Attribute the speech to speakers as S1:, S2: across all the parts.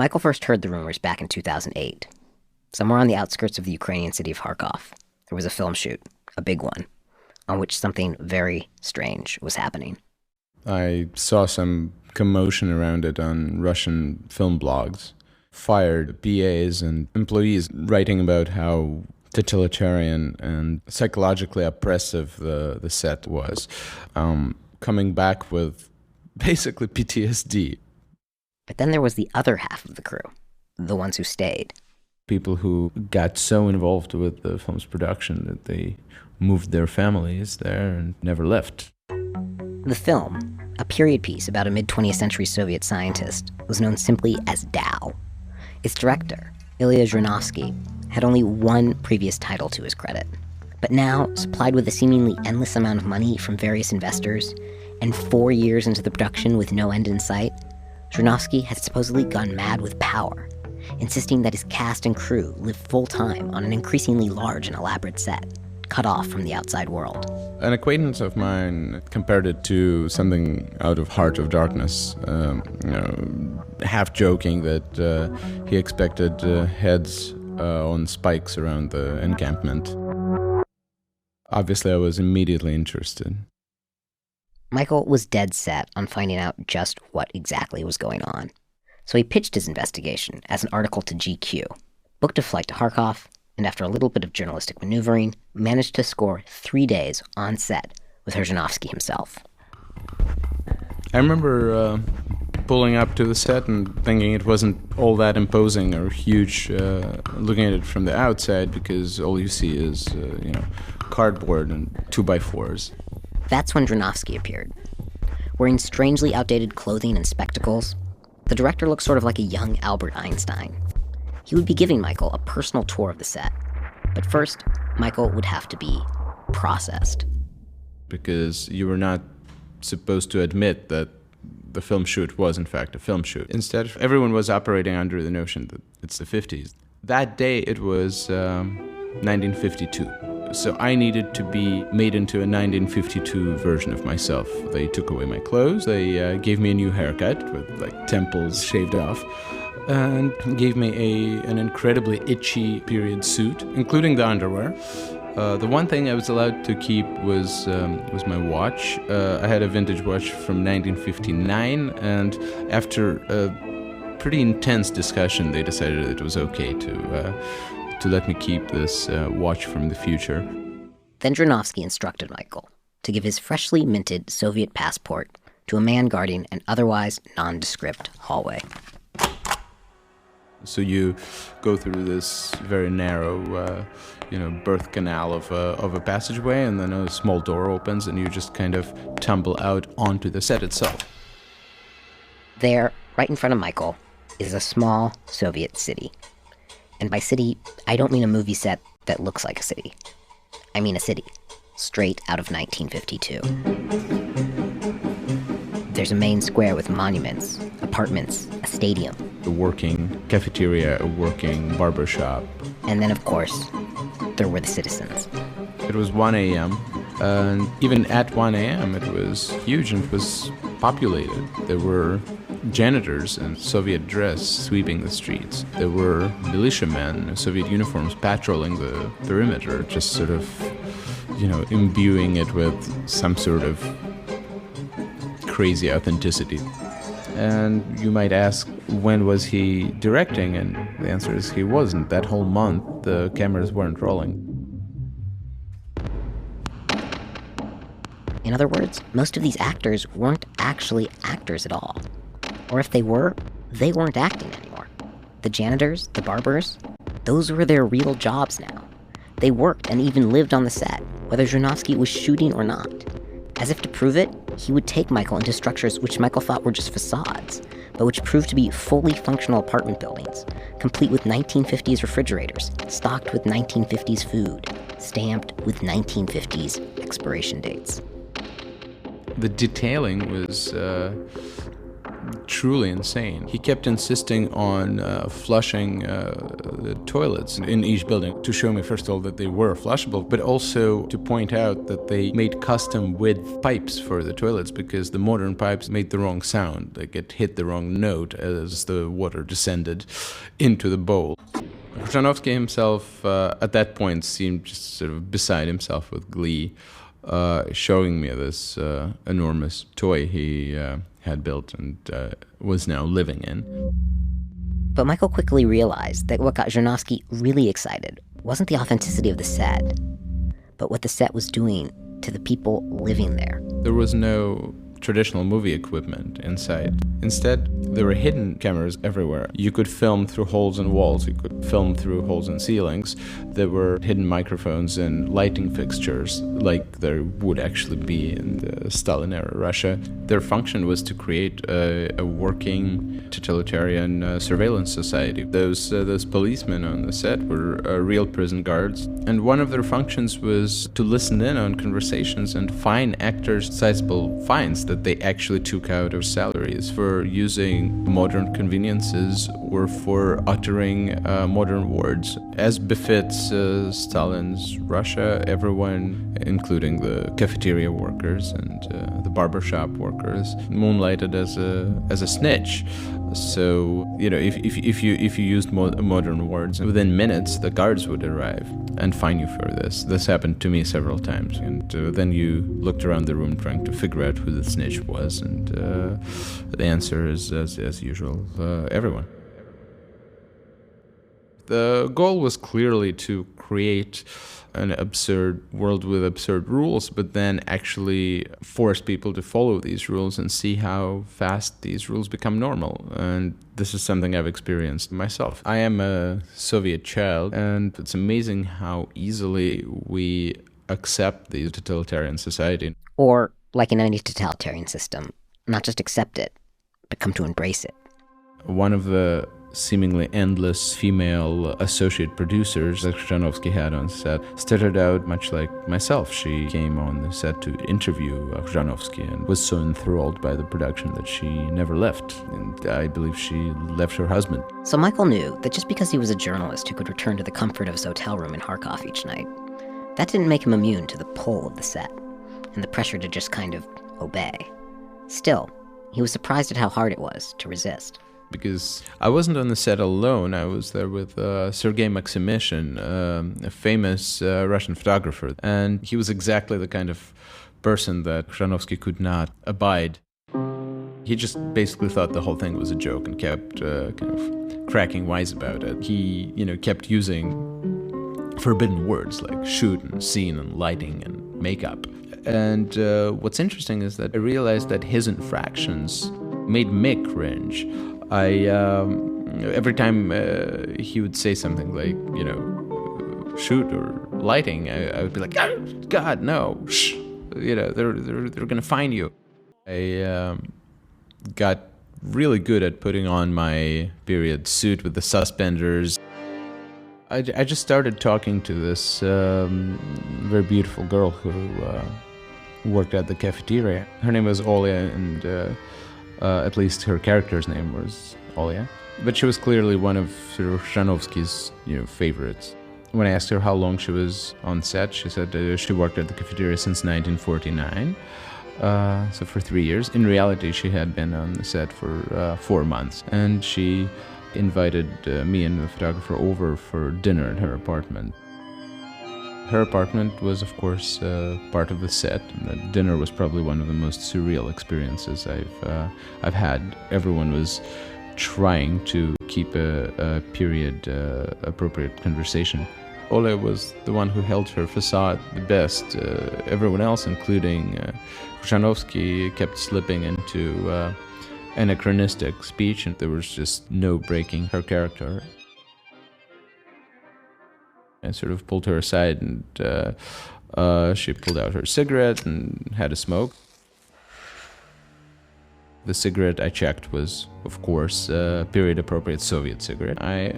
S1: Michael first heard the rumors back in 2008. Somewhere on the outskirts of the Ukrainian city of Kharkov, there was a film shoot, a big one, on which something very strange was happening.
S2: I saw some commotion around it on Russian film blogs. Fired BAs and employees writing about how totalitarian and psychologically oppressive the set was. Coming back with basically PTSD.
S1: But then there was the other half of the crew, the ones who stayed.
S2: People who got so involved with the film's production that they moved their families there and never left.
S1: The film, a period piece about a mid-20th century Soviet scientist, was known simply as DAU. Its director, Ilya Khrzhanovsky, had only one previous title to his credit. But now, supplied with a seemingly endless amount of money from various investors, and 4 years into the production with no end in sight, Khrzhanovsky had supposedly gone mad with power, insisting that his cast and crew live full-time on an increasingly large and elaborate set, cut off from the outside world.
S2: An acquaintance of mine compared it to something out of Heart of Darkness, half joking that he expected heads on spikes around the encampment. Obviously, I was immediately interested.
S1: Michael was dead set on finding out just what exactly was going on. So he pitched his investigation as an article to GQ, booked a flight to Kharkov, and after a little bit of journalistic maneuvering, managed to score 3 days on set with Khrzhanovsky himself.
S2: I remember pulling up to the set and thinking it wasn't all that imposing or huge, looking at it from the outside, because all you see is, cardboard and 2x4s.
S1: That's when Khrzhanovsky appeared. Wearing strangely outdated clothing and spectacles, the director looked sort of like a young Albert Einstein. He would be giving Michael a personal tour of the set. But first, Michael would have to be processed.
S2: Because you were not supposed to admit that the film shoot was in fact a film shoot. Instead, everyone was operating under the notion that it's the 50s. That day it was 1952. So I needed to be made into a 1952 version of myself. They took away my clothes, they gave me a new haircut with temples shaved off, and gave me an incredibly itchy period suit, including the underwear. The one thing I was allowed to keep was my watch. I had a vintage watch from 1959, and after a pretty intense discussion, they decided it was okay to let me keep this watch from the future.
S1: Then Khrzhanovsky instructed Michael to give his freshly minted Soviet passport to a man guarding an otherwise nondescript hallway.
S2: So you go through this very narrow, birth canal of a passageway, and then a small door opens, and you just kind of tumble out onto the set itself.
S1: There, right in front of Michael, is a small Soviet city. And by city, I don't mean a movie set that looks like a city. I mean a city, straight out of 1952. There's a main square with monuments, apartments, a stadium.
S2: A working cafeteria, a working barber shop.
S1: And then, of course, there were the citizens.
S2: It was 1 a.m., and even at 1 a.m. it was huge and it was populated. There were janitors in Soviet dress sweeping the streets. There were militiamen in Soviet uniforms patrolling the perimeter, just sort of, imbuing it with some sort of crazy authenticity. And you might ask, when was he directing? And the answer is he wasn't. That whole month, the cameras weren't rolling.
S1: In other words, most of these actors weren't actually actors at all. Or if they were, they weren't acting anymore. The janitors, the barbers, those were their real jobs now. They worked and even lived on the set, whether Khrzhanovsky was shooting or not. As if to prove it, he would take Michael into structures which Michael thought were just facades, but which proved to be fully functional apartment buildings, complete with 1950s refrigerators, stocked with 1950s food, stamped with 1950s expiration dates.
S2: The detailing was truly insane. He kept insisting on flushing the toilets in each building to show me, first of all, that they were flushable, but also to point out that they made custom width pipes for the toilets because the modern pipes made the wrong sound. Like it hit the wrong note as the water descended into the bowl. Khrzhanovsky himself, at that point, seemed just sort of beside himself with glee, showing me this enormous toy he had built and was now living in.
S1: But Michael quickly realized that what got Khrzhanovsky really excited wasn't the authenticity of the set, but what the set was doing to the people living there.
S2: There was no traditional movie equipment inside. Instead, there were hidden cameras everywhere. You could film through holes in walls, you could film through holes in ceilings. There were hidden microphones and lighting fixtures, like there would actually be in the Stalin-era Russia. Their function was to create a working totalitarian surveillance society. Those policemen on the set were real prison guards, and one of their functions was to listen in on conversations and fine actors sizable fines that they actually took out of salaries for using modern conveniences or for uttering modern words. As befits Stalin's Russia, everyone, including the cafeteria workers and the barbershop workers, moonlighted as a snitch. So, if you used modern words, within minutes the guards would arrive and fine you for this. This happened to me several times, and then you looked around the room trying to figure out who the snitch was, and the answer is, as usual, everyone. The goal was clearly to create an absurd world with absurd rules, but then actually force people to follow these rules and see how fast these rules become normal. And this is something I've experienced myself. I am a Soviet child, and it's amazing how easily we accept the totalitarian society.
S1: Or, like in any totalitarian system, not just accept it, but come to embrace it.
S2: One of the seemingly endless female associate producers that Khrzhanovsky had on set started out much like myself. She came on the set to interview Khrzhanovsky and was so enthralled by the production that she never left. And I believe she left her husband.
S1: So Michael knew that just because he was a journalist who could return to the comfort of his hotel room in Kharkov each night, that didn't make him immune to the pull of the set and the pressure to just kind of obey. Still, he was surprised at how hard it was to resist.
S2: Because I wasn't on the set alone. I was there with Sergei Maximishin, a famous Russian photographer. And he was exactly the kind of person that Khrzhanovsky could not abide. He just basically thought the whole thing was a joke and kept kind of cracking wise about it. He, kept using forbidden words like shoot and scene and lighting and makeup. And what's interesting is that I realized that his infractions made me cringe. Every time he would say something like, shoot or lighting, I would be like, oh, God, no, shh, they're gonna find you. I got really good at putting on my period suit with the suspenders. I just started talking to this very beautiful girl who worked at the cafeteria. Her name was Olia, and at least her character's name was Olia. But she was clearly one of Khrzhanovsky's, favorites. When I asked her how long she was on set, she said she worked at the cafeteria since 1949. So for 3 years. In reality, she had been on the set for 4 months. And she invited me and the photographer over for dinner at her apartment. Her apartment was, of course, part of the set. The dinner was probably one of the most surreal experiences I've had. Everyone was trying to keep a period appropriate conversation. Olia was the one who held her facade the best. Everyone else, including Khrzhanovsky, kept slipping into anachronistic speech, and there was just no breaking her character. I sort of pulled her aside, and she pulled out her cigarette and had a smoke. The cigarette I checked was, of course, a period-appropriate Soviet cigarette. I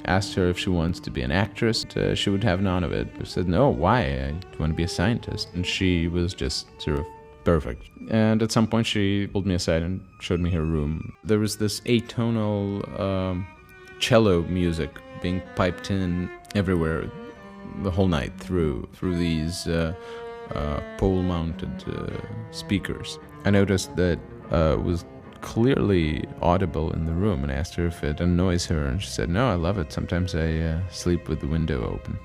S2: asked her if she wants to be an actress. She would have none of it. I said, no, why? I want to be a scientist. And she was just sort of perfect. And at some point she pulled me aside and showed me her room. There was this atonal cello music being piped in everywhere the whole night through these pole-mounted speakers. I noticed that it was clearly audible in the room, and I asked her if it annoys her, and she said, "No, I love it. Sometimes I sleep with the window open."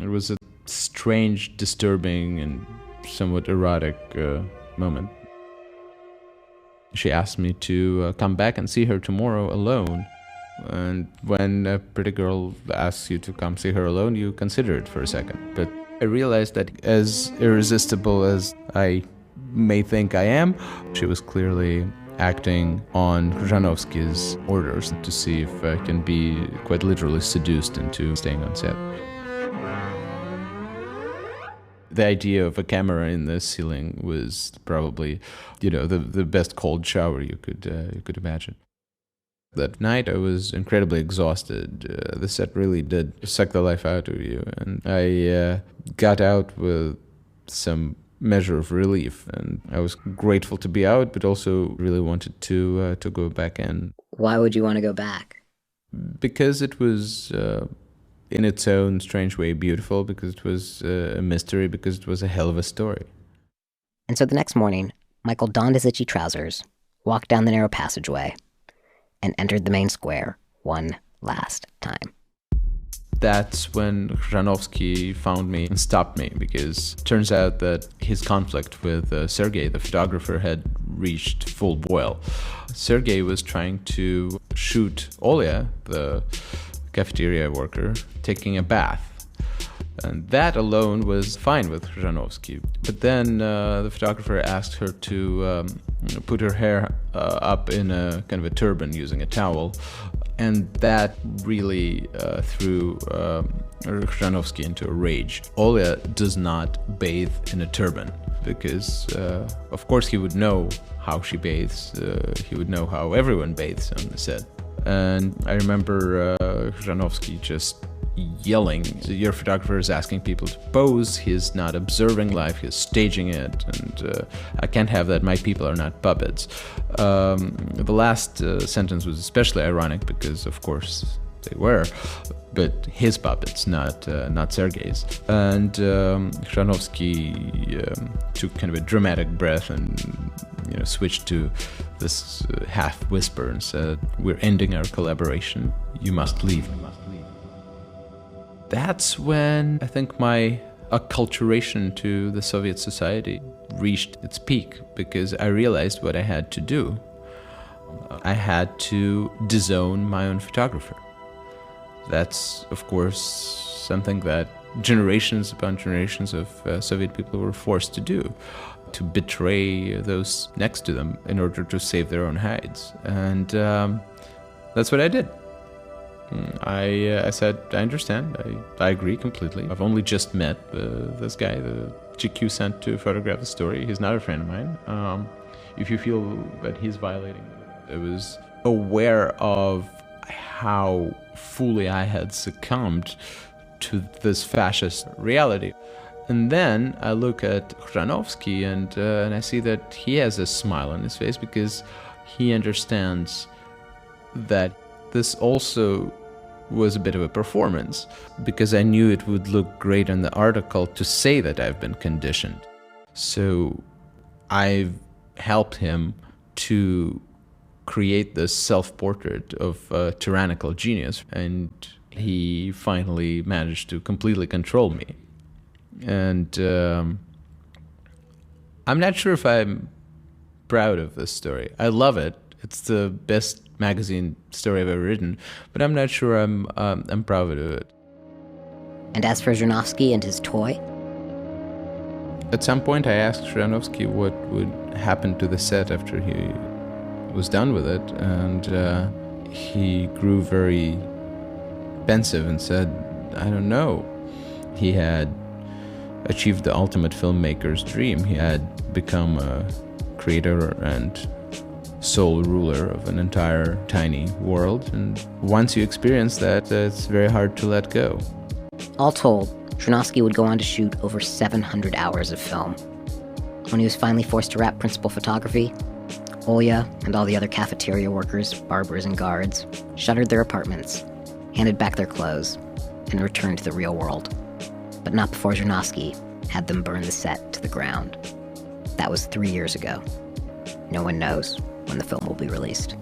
S2: It was a strange, disturbing, and somewhat erotic moment. She asked me to come back and see her tomorrow alone. And when a pretty girl asks you to come see her alone, you consider it for a second. But I realized that as irresistible as I may think I am, she was clearly acting on Khrzhanovsky's orders to see if I can be quite literally seduced into staying on set. The idea of a camera in the ceiling was probably, the best cold shower you could imagine. That night I was incredibly exhausted. The set really did suck the life out of you, and I got out with some measure of relief, and I was grateful to be out, but also really wanted to go back in.
S1: Why would you want to go back?
S2: Because it was in its own strange way beautiful, because it was a mystery, because it was a hell of a story.
S1: And so the next morning, Michael donned his itchy trousers, walked down the narrow passageway, and entered the main square one last time.
S2: That's when Khrzhanovsky found me and stopped me, because it turns out that his conflict with Sergei, the photographer, had reached full boil. Sergei was trying to shoot Olia, the cafeteria worker, taking a bath. And that alone was fine with Khrzhanovsky. But then the photographer asked her to put her hair up in a kind of a turban using a towel. And that really threw Khrzhanovsky into a rage. Olia does not bathe in a turban because, of course, he would know how she bathes. He would know how everyone bathes on the set. And I remember Khrzhanovsky just yelling, "Your photographer is asking people to pose, he's not observing life, he's staging it, and I can't have that, my people are not puppets." The last sentence was especially ironic because, of course, they were, but his puppets, not Sergei's. And Khrzhanovsky took kind of a dramatic breath and switched to this half whisper and said, "We're ending our collaboration, you must leave." That's when I think my acculturation to the Soviet society reached its peak, because I realized what I had to do. I had to disown my own photographer. That's, of course, something that generations upon generations of Soviet people were forced to do, to betray those next to them in order to save their own hides. And that's what I did. I said, I understand, I agree completely. I've only just met this guy, the GQ sent to photograph the story. He's not a friend of mine. If you feel that he's violating, I was aware of how fully I had succumbed to this fascist reality. And then I look at Khrzhanovsky and I see that he has a smile on his face, because he understands that this also was a bit of a performance, because I knew it would look great in the article to say that I've been conditioned. So I've helped him to create this self-portrait of a tyrannical genius, and he finally managed to completely control me. And I'm not sure if I'm proud of this story. I love it. It's the best magazine story I've ever written, but I'm not sure I'm proud of it.
S1: And as for Khrzhanovsky and his toy?
S2: At some point I asked Khrzhanovsky what would happen to the set after he was done with it, and he grew very pensive and said, "I don't know." He had achieved the ultimate filmmaker's dream. He had become a creator and sole ruler of an entire tiny world, and once you experience that, it's very hard to let go.
S1: All told, Khrzhanovsky would go on to shoot over 700 hours of film. When he was finally forced to wrap principal photography, Olia and all the other cafeteria workers, barbers, and guards shuttered their apartments, handed back their clothes, and returned to the real world. But not before Khrzhanovsky had them burn the set to the ground. That was 3 years ago. No one knows when the film will be released.